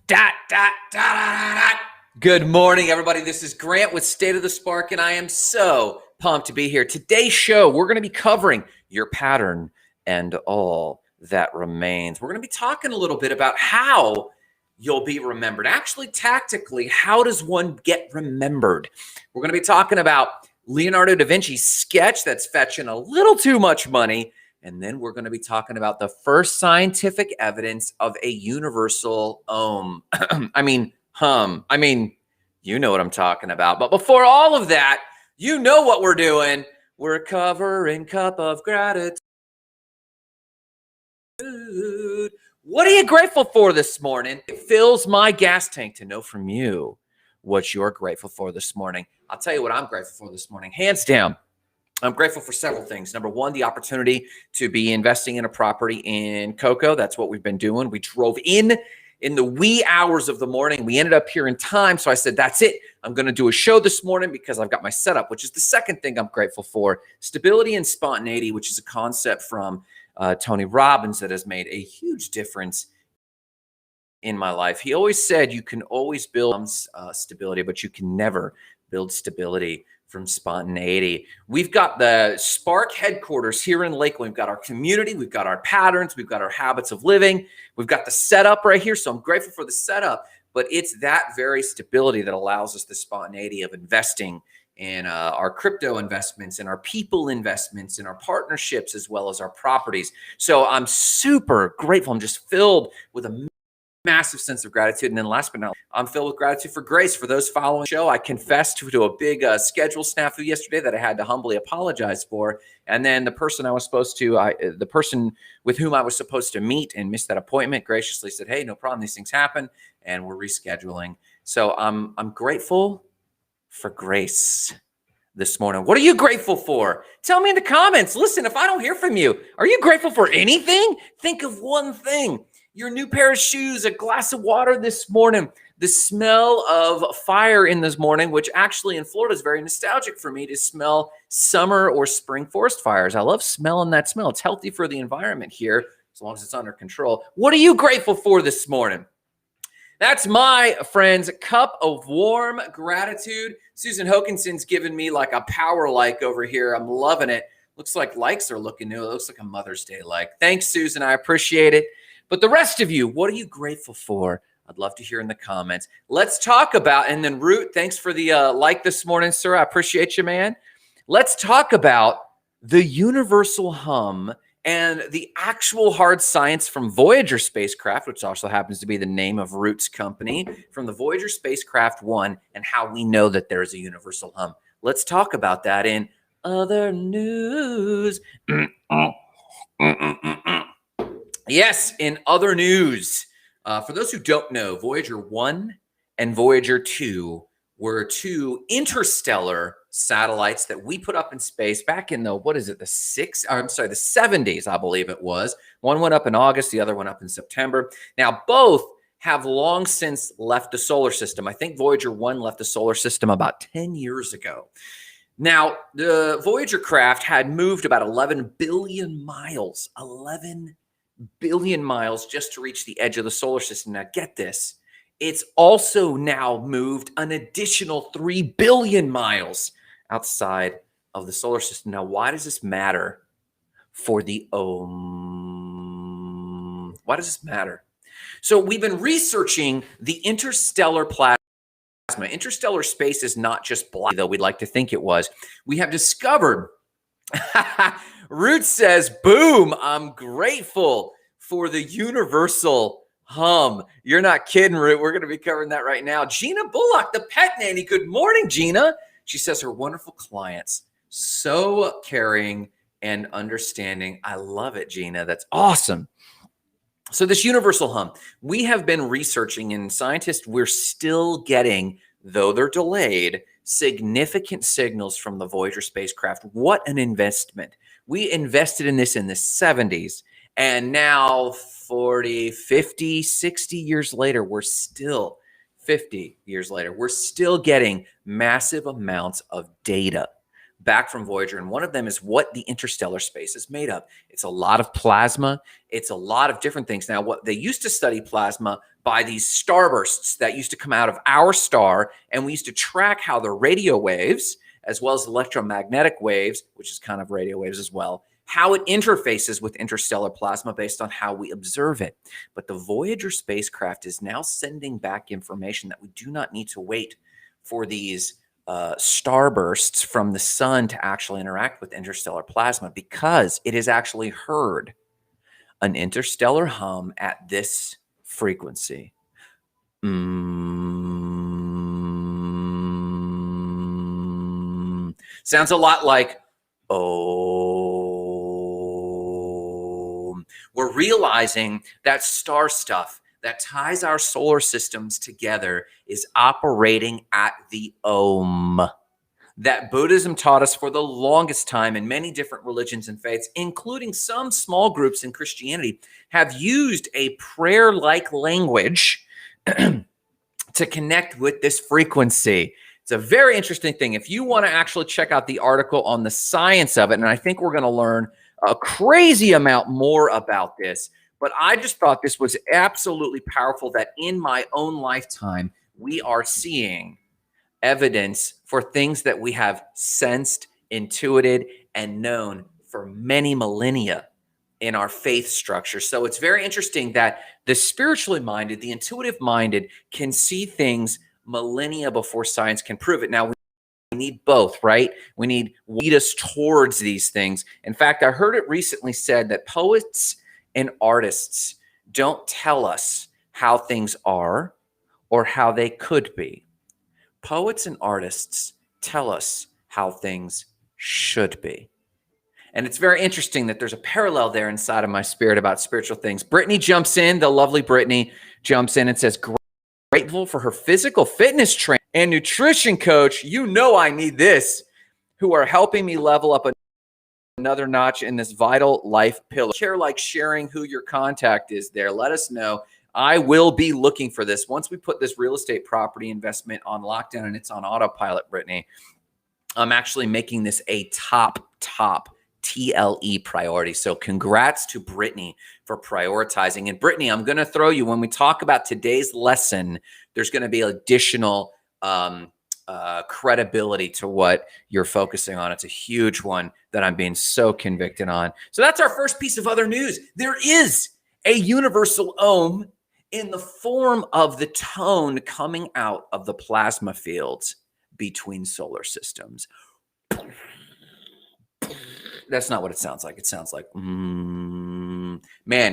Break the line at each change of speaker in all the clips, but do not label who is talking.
Dot, dot, dot, dot, dot. Good morning, everybody. This is Grant with State of the Spark, and I am so pumped to be here. Today's show, we're going to be covering your pattern and all that remains. We're going to be talking a little bit about how you'll be remembered. Actually, tactically, how does one get remembered? We're going to be talking about Leonardo da Vinci's sketch that's fetching a little too much money. And then we're going to be talking about the first scientific evidence of a universal hum. You know what I'm talking about. But before all of that, you know what we're doing. We're covering Cup of Gratitude. What are you grateful for this morning? It fills my gas tank to know from you what you're grateful for this morning. I'll tell you what I'm grateful for this morning. Hands down. I'm grateful for several things. Number one, the opportunity to be investing in a property in Cocoa. That's what we've been doing. We drove in the wee hours of the morning. We ended up here in time. So I said, that's it. I'm going to do a show this morning because I've got my setup, which is the second thing I'm grateful for. Stability and spontaneity, which is a concept from Tony Robbins that has made a huge difference in my life. He always said you can always build stability, but you can never build stability from spontaneity. We've got the Spark headquarters here in Lakeland. We've got our community. We've got our patterns. We've got our habits of living. We've got the setup right here. So I'm grateful for the setup, but it's that very stability that allows us the spontaneity of investing in our crypto investments and our people investments and our partnerships, as well as our properties. So I'm super grateful. I'm just filled with a massive sense of gratitude. And then last but not least, I'm filled with gratitude for grace. For those following the show, I confessed to a big schedule snafu yesterday that I had to humbly apologize for. And then the person the person with whom I was supposed to meet and missed that appointment graciously said, hey, no problem. These things happen and we're rescheduling. So I'm grateful for grace this morning. What are you grateful for? Tell me in the comments. Listen, if I don't hear from you, are you grateful for anything? Think of one thing. Your new pair of shoes, a glass of water this morning, the smell of fire in this morning, which actually in Florida is very nostalgic for me to smell summer or spring forest fires. I love smelling that smell. It's healthy for the environment here, as long as it's under control. What are you grateful for this morning? That's my friends' cup of warm gratitude. Susan Hokinson's given me like a power like over here. I'm loving it. Looks like likes are looking new. It looks like a Mother's Day like. Thanks, Susan. I appreciate it. But the rest of you, what are you grateful for? I'd love to hear in the comments. Let's talk about, and then Root, thanks for the like this morning, sir. I appreciate you, man. Let's talk about the universal hum and the actual hard science from Voyager spacecraft, which also happens to be the name of Root's company, from the Voyager spacecraft 1, and how we know that there is a universal hum. Let's talk about that in other news. Yes, in other news, for those who don't know, Voyager 1 and Voyager 2 were two interstellar satellites that we put up in space back in the 70s, I believe it was. One went up in August, the other went up in September. Now, both have long since left the solar system. I think Voyager 1 left the solar system about 10 years ago. Now, the Voyager craft had moved about 11 billion miles, 11 billion miles just to reach the edge of the solar system. Now, get this. It's also now moved an additional 3 billion miles outside of the solar system. Now, why does this matter for the Om? Why does this matter? So we've been researching the interstellar plasma. Interstellar space is not just black, though we'd like to think it was. We have discovered Root says, boom, I'm grateful for the universal hum. You're not kidding, Root. We're going to be covering that right now. Gina Bullock, the pet nanny. Good morning, Gina. She says her wonderful clients, so caring and understanding. I love it, Gina. That's awesome. So this universal hum, we have been researching, and scientists, we're still getting, though they're delayed, significant signals from the Voyager spacecraft. What an investment. We invested in this in the 70s, and now 40, 50, 60 years later, we're still 50 years later, we're still getting massive amounts of data back from Voyager. And one of them is what the interstellar space is made of. It's a lot of plasma. It's a lot of different things. Now, what they used to study plasma by these starbursts that used to come out of our star, and we used to track how the radio waves, as well as electromagnetic waves, which is kind of radio waves as well, how it interfaces with interstellar plasma based on how we observe it. But the Voyager spacecraft is now sending back information that we do not need to wait for these starbursts from the sun to actually interact with interstellar plasma, because it has actually heard an interstellar hum at this frequency. Sounds a lot like we're realizing that star stuff that ties our solar systems together is operating at the Om that Buddhism taught us for the longest time, and many different religions and faiths, including some small groups in Christianity, have used a prayer-like language to connect with this frequency. It's a very interesting thing. If you want to actually check out the article on the science of it, and I think we're going to learn a crazy amount more about this, but I just thought this was absolutely powerful that in my own lifetime, we are seeing evidence for things that we have sensed, intuited, and known for many millennia in our faith structure. So it's very interesting that the spiritually minded, the intuitive minded can see things millennia before science can prove it. Now, we need both, right? We need lead us towards these things. In fact, I heard it recently said that poets and artists don't tell us how things are or how they could be. Poets and artists tell us how things should be. And it's very interesting that there's a parallel there inside of my spirit about spiritual things. Brittany jumps in, the lovely Brittany jumps in and says, grateful for her physical fitness trainer and nutrition coach. You know I need this, who are helping me level up another notch in this vital life pillar. Care like sharing who your contact is there. Let us know. I will be looking for this. Once we put this real estate property investment on lockdown and it's on autopilot, Brittany, I'm actually making this a top TLE priority. So congrats to Brittany for prioritizing. And Brittany, I'm going to throw you, when we talk about today's lesson, there's going to be additional credibility to what you're focusing on. It's a huge one that I'm being so convicted on. So that's our first piece of other news. There is a universal Om in the form of the tone coming out of the plasma fields between solar systems. That's not what it sounds like. It sounds like, man,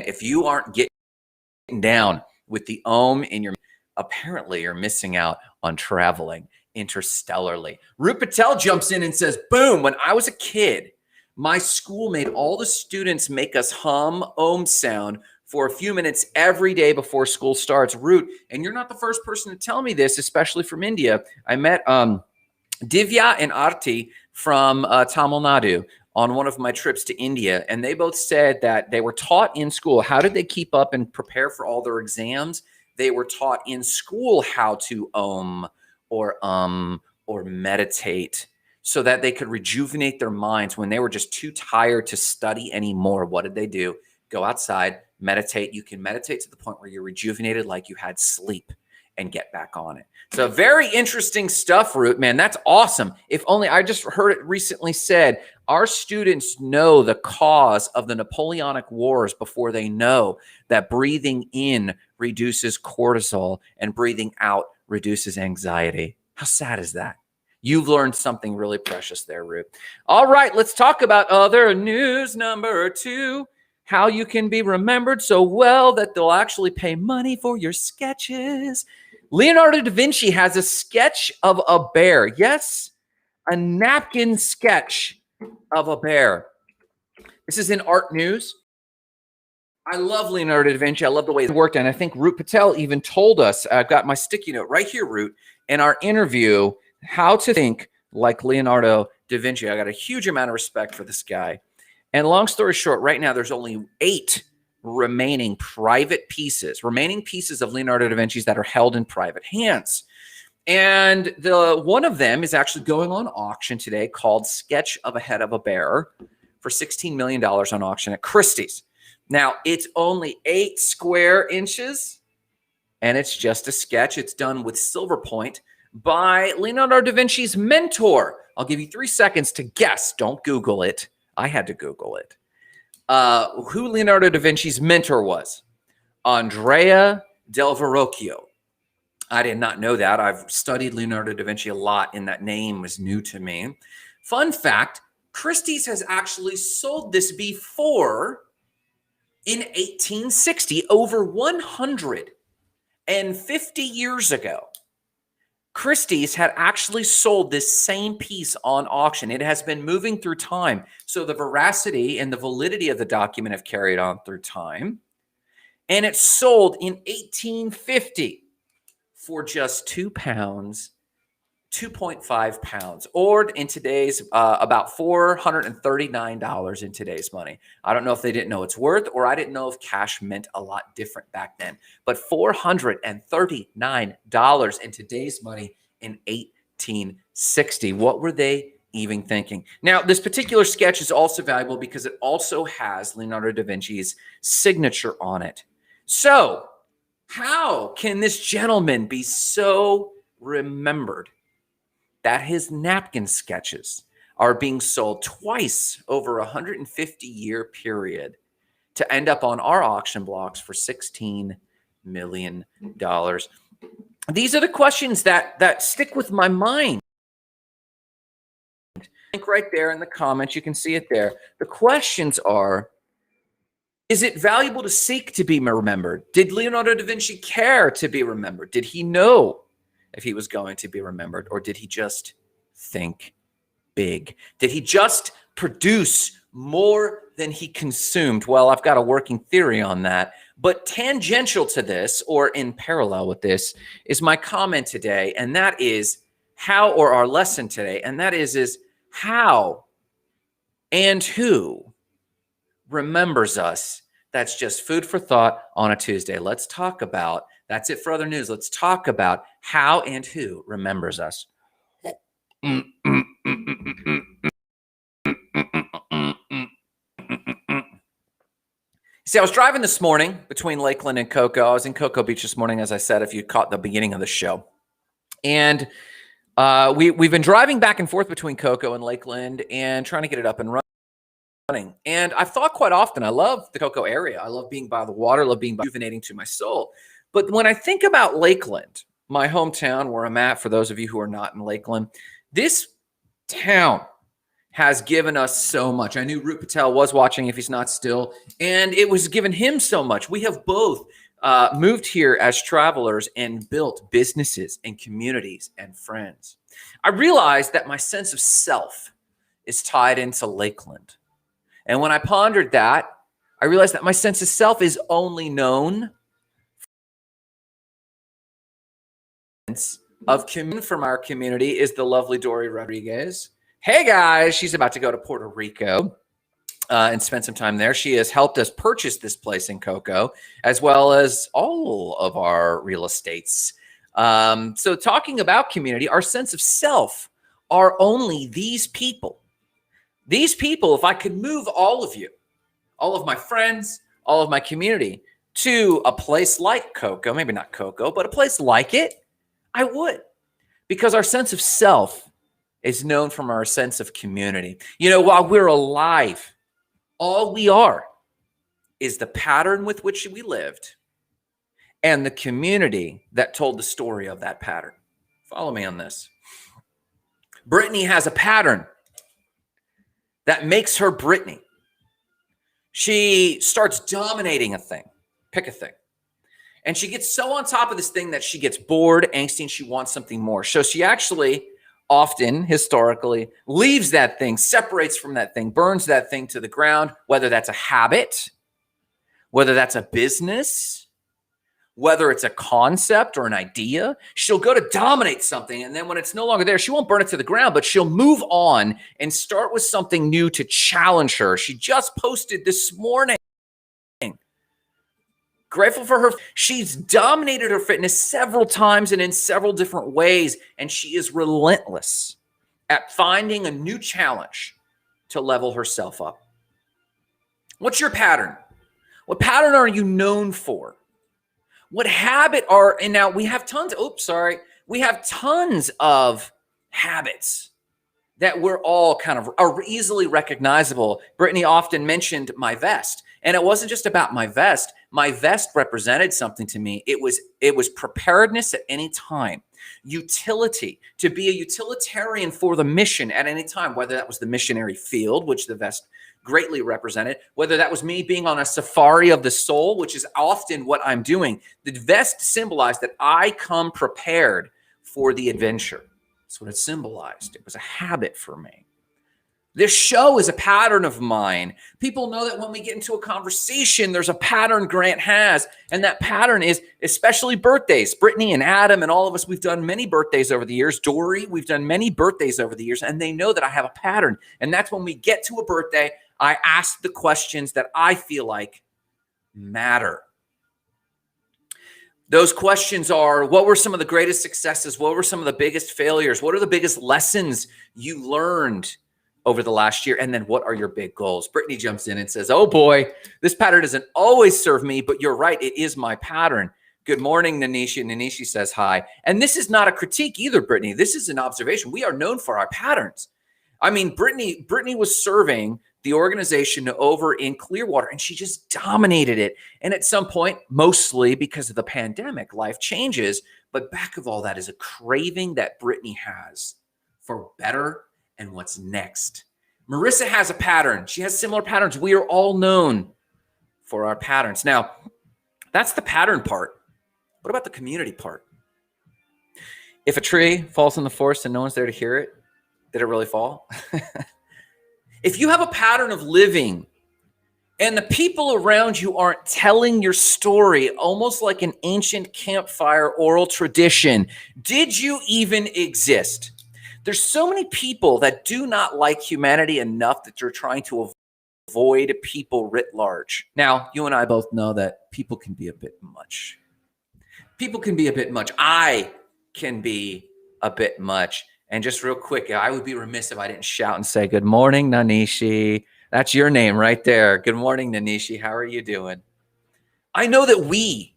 if you aren't getting down with the Om in your, apparently you're missing out on traveling interstellarly. Root Patel jumps in and says, boom, when I was a kid, my school made all the students make us hum Om sound for a few minutes every day before school starts. Root, and you're not the first person to tell me this, especially from India. I met Divya and Arti from Tamil Nadu on one of my trips to India, and they both said that they were taught in school. How did they keep up and prepare for all their exams? They were taught in school how to Om or meditate so that they could rejuvenate their minds when they were just too tired to study anymore. What did they do? Go outside, meditate. You can meditate to the point where you're rejuvenated like you had sleep and get back on it. So very interesting stuff, Root, man. That's awesome. If only, I just heard it recently said, our students know the cause of the Napoleonic Wars before they know that breathing in reduces cortisol and breathing out reduces anxiety. How sad is that? You've learned something really precious there, Root. All right, let's talk about other news. Number 2, how you can be remembered so well that they'll actually pay money for your sketches. Leonardo da Vinci has a sketch of a bear. Yes, a napkin sketch of a bear. This is in Art News. I love Leonardo da Vinci. I love the way it worked. And I think Root Patel even told us, I've got my sticky note right here, Root, in our interview, how to think like Leonardo da Vinci. I got a huge amount of respect for this guy. And long story short, right now, there's only 8 remaining pieces of Leonardo da Vinci's that are held in private hands. And one of them is actually going on auction today, called Sketch of a Head of a Bear, for $16 million on auction at Christie's. Now, it's only 8 square inches and it's just a sketch. It's done with silver point by Leonardo da Vinci's mentor. I'll give you 3 seconds to guess. Don't Google it. I had to Google it. Who Leonardo da Vinci's mentor was? Andrea del Verrocchio. I did not know that. I've studied Leonardo da Vinci a lot, and that name was new to me. Fun fact, Christie's has actually sold this before in 1860, over 150 years ago. Christie's had actually sold this same piece on auction. It has been moving through time. So the veracity and the validity of the document have carried on through time. And it sold in 1850 for just £2, 2.5 pounds, or in today's about $439 in today's money. I don't know if they didn't know its worth, or I didn't know if cash meant a lot different back then. But $439 in today's money in 1860. What were they even thinking? Now, this particular sketch is also valuable because it also has Leonardo da Vinci's signature on it. So, how can this gentleman be so remembered that his napkin sketches are being sold twice over a 150-year period to end up on our auction blocks for $16 million? These are the questions that stick with my mind. Link right there in the comments. You can see it there. The questions are, is it valuable to seek to be remembered? Did Leonardo da Vinci care to be remembered? Did he know if he was going to be remembered, or did he just think big? Did he just produce more than he consumed? Well, I've got a working theory on that, but tangential to this, or in parallel with this, is my comment today, and that is how, or our lesson today, and that is how and who remembers us. That's just food for thought on a Tuesday. Let's talk about, that's it for other news. Let's talk about how and who remembers us. See, I was driving this morning between Lakeland and Cocoa. I was in Cocoa Beach this morning, as I said, if you caught the beginning of the show. And we've been driving back and forth between Cocoa and Lakeland and trying to get it up and running. And I've thought quite often, I love the Cocoa area. I love being by the water, I love being rejuvenating to my soul. But when I think about Lakeland, my hometown where I'm at, for those of you who are not in Lakeland, this town has given us so much. I knew Root Patel was watching, if he's not still, and it was given him so much. We have both moved here as travelers and built businesses and communities and friends. I realized that my sense of self is tied into Lakeland. And when I pondered that, I realized that my sense of self is only known of from our community is the lovely Dory Rodriguez. Hey guys, she's about to go to Puerto Rico and spend some time there. She has helped us purchase this place in Cocoa, as well as all of our real estates. So talking about community, our sense of self are only these people. These people, if I could move all of you, all of my friends, all of my community to a place like Cocoa, maybe not Cocoa, but a place like it, I would. Because our sense of self is known from our sense of community. You know, while we're alive, all we are is the pattern with which we lived and the community that told the story of that pattern. Follow me on this. Brittany has a pattern that makes her Brittany. She starts dominating a thing. Pick a thing. And she gets so on top of this thing that she gets bored, angsty, and she wants something more. So she actually often, historically, leaves that thing, separates from that thing, burns that thing to the ground, whether that's a habit, whether that's a business, whether it's a concept or an idea. She'll go to dominate something, and then when it's no longer there, she won't burn it to the ground, but she'll move on and start with something new to challenge her. She just posted this morning. Grateful for her. She's dominated her fitness several times and in several different ways, and she is relentless at finding a new challenge to level herself up. What's your pattern? What pattern are you known for? What habit are, and now we have tons, we have tons of habits that we're all kind of are easily recognizable. Brittany often mentioned my vest, and it wasn't just about my vest. My vest represented something to me. It was preparedness at any time, utility, to be a utilitarian for the mission at any time, whether that was the missionary field, which the vest greatly represented, whether that was me being on a safari of the soul, which is often what I'm doing. The vest symbolized that I come prepared for the adventure. That's what it symbolized. It was a habit for me. This show is a pattern of mine. People know that when we get into a conversation, there's a pattern Grant has, and that pattern is especially birthdays. Brittany and Adam and all of us, we've done many birthdays over the years. Dory, we've done many birthdays over the years, and they know that I have a pattern. And that's when we get to a birthday, I ask the questions that I feel like matter. Those questions are, what were some of the greatest successes? What were some of the biggest failures? What are the biggest lessons you learned over the last year? And then what are your big goals? Brittany jumps in and says, oh boy, this pattern doesn't always serve me, but you're right. It is my pattern. Good morning, Nanishi. Nanishi says hi. And this is not a critique either, Brittany. This is an observation. We are known for our patterns. I mean, Brittany was serving the organization over in Clearwater, and she just dominated it. And at some point, mostly because of the pandemic, life changes. But back of all that is a craving that Brittany has for better and what's next. Marissa has a pattern. She has similar patterns. We are all known for our patterns. Now, that's the pattern part. What about the community part? If a tree falls in the forest and no one's there to hear it, did it really fall? If you have a pattern of living and the people around you aren't telling your story, almost like an ancient campfire oral tradition, did you even exist? There's so many people that do not like humanity enough that you're trying to avoid people writ large. Now, you and I both know that people can be a bit much. People can be a bit much. I can be a bit much. And just real quick, I would be remiss if I didn't shout and say, good morning, Nanishi. That's your name right there. Good morning, Nanishi. How are you doing? I know that we,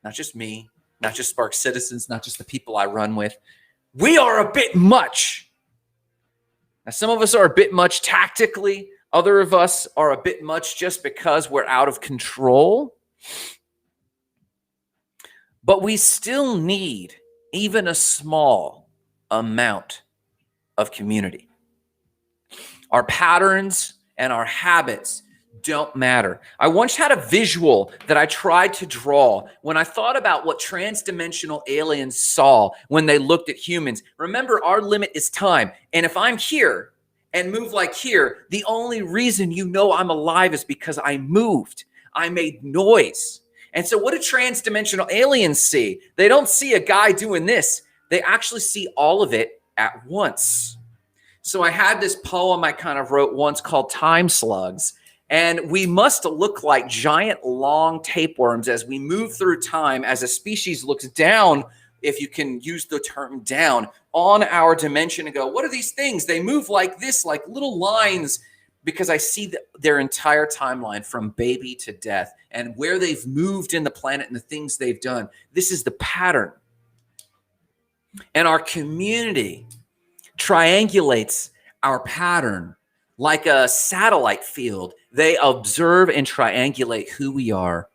not just me, not just Spark citizens, not just the people I run with, we are a bit much. Now, some of us are a bit much tactically. Other of us are a bit much just because we're out of control. But we still need even a small amount of community. Our patterns and our habits don't matter. I once had a visual that I tried to draw when I thought about what transdimensional aliens saw when they looked at humans. Remember, our limit is time. And if I'm here and move like here, the only reason you know I'm alive is because I moved. I made noise. And so what do transdimensional aliens see? They don't see a guy doing this. They actually see all of it at once. So I had this poem I kind of wrote once called Time Slugs. And we must look like giant long tapeworms as we move through time, as a species looks down, if you can use the term down, on our dimension and go, what are these things? They move like this, like little lines, because I see their entire timeline from baby to death and where they've moved in the planet and the things they've done. This is the pattern. And our community triangulates our pattern like a satellite field. They observe and triangulate who we are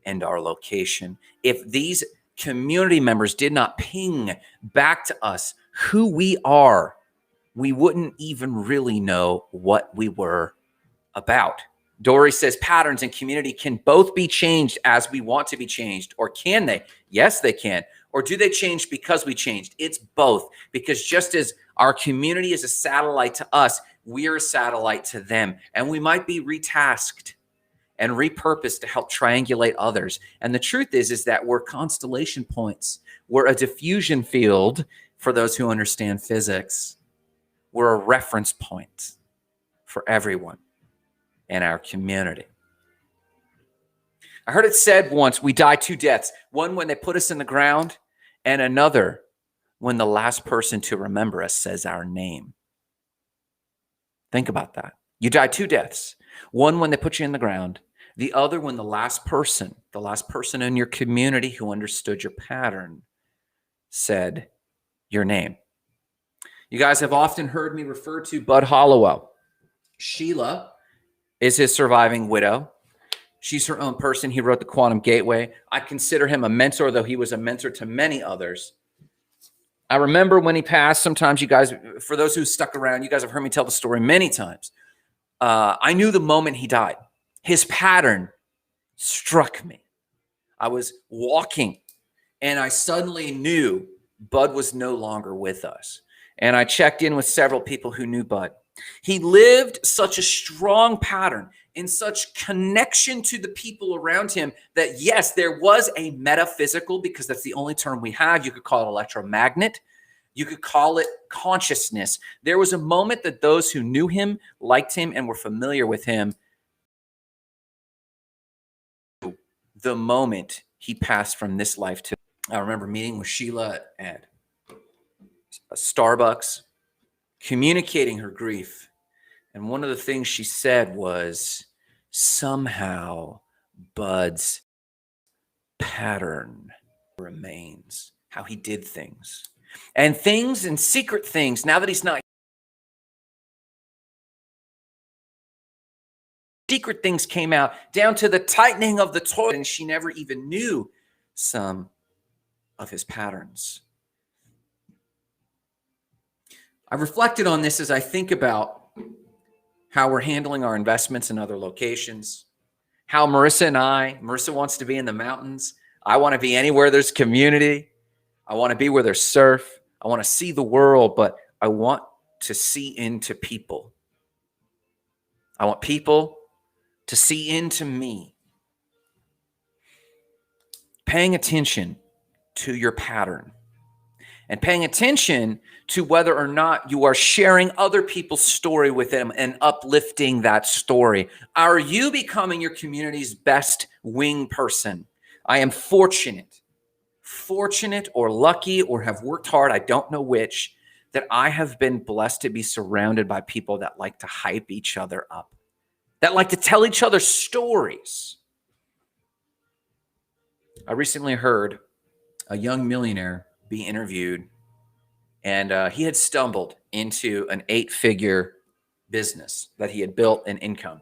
and our location. If these community members did not ping back to us who we are, we wouldn't even really know what we were about. Dory says patterns and community can both be changed as we want to be changed, or can they? Yes, they can. Or do they change because we changed? It's both, because just as our community is a satellite to us, we're a satellite to them. And we might be retasked and repurposed to help triangulate others. And the truth is that we're constellation points. We're a diffusion field for those who understand physics. We're a reference point for everyone in our community. I heard it said once, we die two deaths. One when they put us in the ground, and another when the last person to remember us says our name. Think about that. You die two deaths. One when they put you in the ground, The other when the last person in your community who understood your pattern said your name. You guys have often heard me refer to Bud Hollowell. Sheila is his surviving widow. She's her own person. He wrote The Quantum Gateway. I consider him a mentor, though he was a mentor to many others. I remember when he passed, sometimes you guys, for those who stuck around, you guys have heard me tell the story many times. I knew the moment he died. His pattern struck me. I was walking and I suddenly knew Bud was no longer with us. And I checked in with several people who knew Bud. He lived such a strong pattern in such connection to the people around him that, yes, there was a metaphysical, because that's the only term we have. You could call it electromagnet. You could call it consciousness. There was a moment that those who knew him, liked him, and were familiar with him, the moment he passed from this life to, I remember meeting with Sheila at a Starbucks, communicating her grief. And one of the things she said was, somehow Bud's pattern remains, how he did things. And things and secret things, now that he's not, secret things came out, down to the tightening of the toilet, and she never even knew some of his patterns. I reflected on this as I think about how we're handling our investments in other locations, how Marissa wants to be in the mountains. I want to be anywhere there's community. I want to be where there's surf. I want to see the world, but I want to see into people. I want people to see into me. Paying attention to your pattern and paying attention to whether or not you are sharing other people's story with them and uplifting that story. Are you becoming your community's best wing person? I am fortunate or lucky or have worked hard, I don't know which, that I have been blessed to be surrounded by people that like to hype each other up, that like to tell each other stories. I recently heard a young millionaire be interviewed, and he had stumbled into an 8-figure business that he had built in income.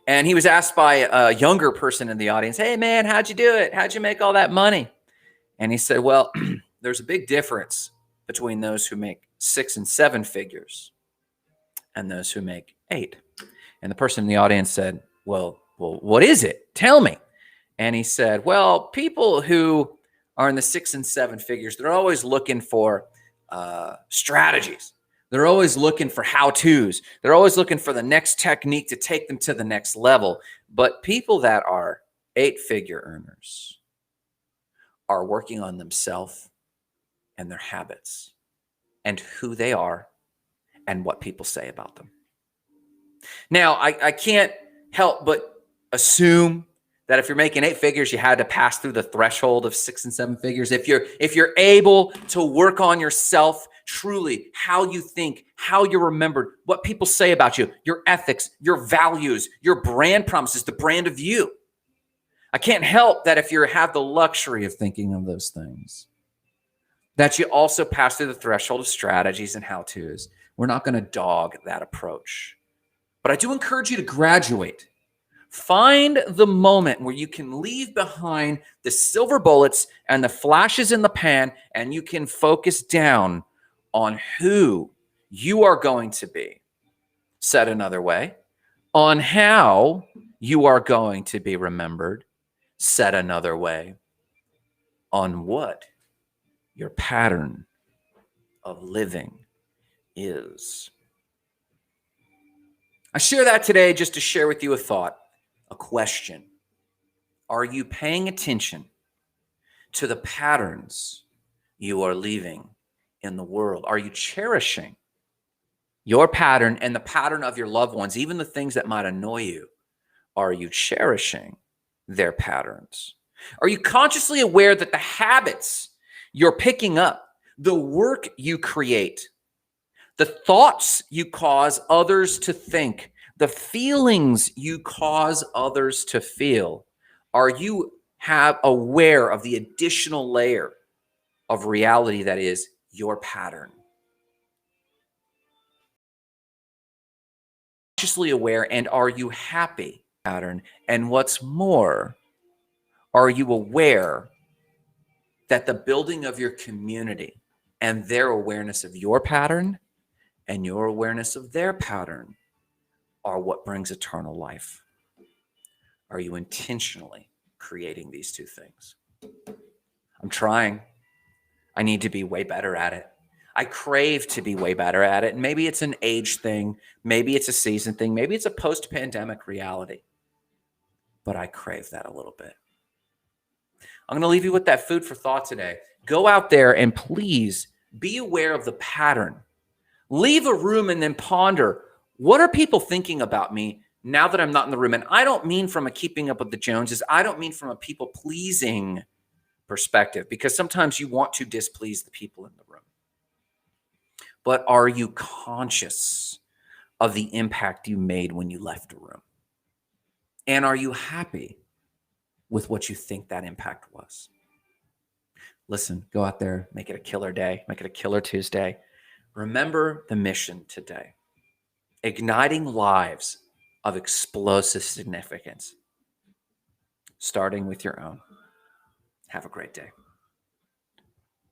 And he was asked by a younger person in the audience, hey man, how'd you do it? How'd you make all that money? And he said, well, there's a big difference between those who make 6 and 7 figures and those who make 8. And the person in the audience said, well, what is it? Tell me. And he said, well, people who are in the 6 and 7 figures, they're always looking for strategies. They're always looking for how-tos. They're always looking for the next technique to take them to the next level. But people that are 8-figure earners are working on themselves and their habits and who they are and what people say about them. Now, I can't help but assume that if you're making 8 figures, you had to pass through the threshold of 6 and 7 figures. If you're able to work on yourself, truly, how you think, how you're remembered, what people say about you, your ethics, your values, your brand promises, the brand of you. I can't help that if you have the luxury of thinking of those things, that you also pass through the threshold of strategies and how-tos. We're not going to dog that approach. But I do encourage you to graduate. Find the moment where you can leave behind the silver bullets and the flashes in the pan, and you can focus down on who you are going to be. Said another way, on how you are going to be remembered. Said another way, on what your pattern of living is. I share that today just to share with you a thought. A question. Are you paying attention to the patterns you are leaving in the world? Are you cherishing your pattern and the pattern of your loved ones, even the things that might annoy you? Are you cherishing their patterns? Are you consciously aware that the habits you're picking up, the work you create, the thoughts you cause others to think, The feelings you cause others to feel, are you have aware of the additional layer of reality that is your pattern? Consciously aware, and are you happy pattern? And what's more, are you aware that the building of your community and their awareness of your pattern and your awareness of their pattern are what brings eternal life? Are you intentionally creating these two things? I'm trying. I need to be way better at it. I crave to be way better at it. And maybe it's an age thing. Maybe it's a season thing. Maybe it's a post-pandemic reality. But I crave that a little bit. I'm going to leave you with that food for thought today. Go out there and please be aware of the pattern. Leave a room and then ponder, what are people thinking about me now that I'm not in the room? And I don't mean from a keeping up with the Joneses. I don't mean from a people-pleasing perspective, because sometimes you want to displease the people in the room. But are you conscious of the impact you made when you left a room? And are you happy with what you think that impact was? Listen, go out there, make it a killer day, make it a killer Tuesday. Remember the mission today: igniting lives of explosive significance, starting with your own. Have a great day.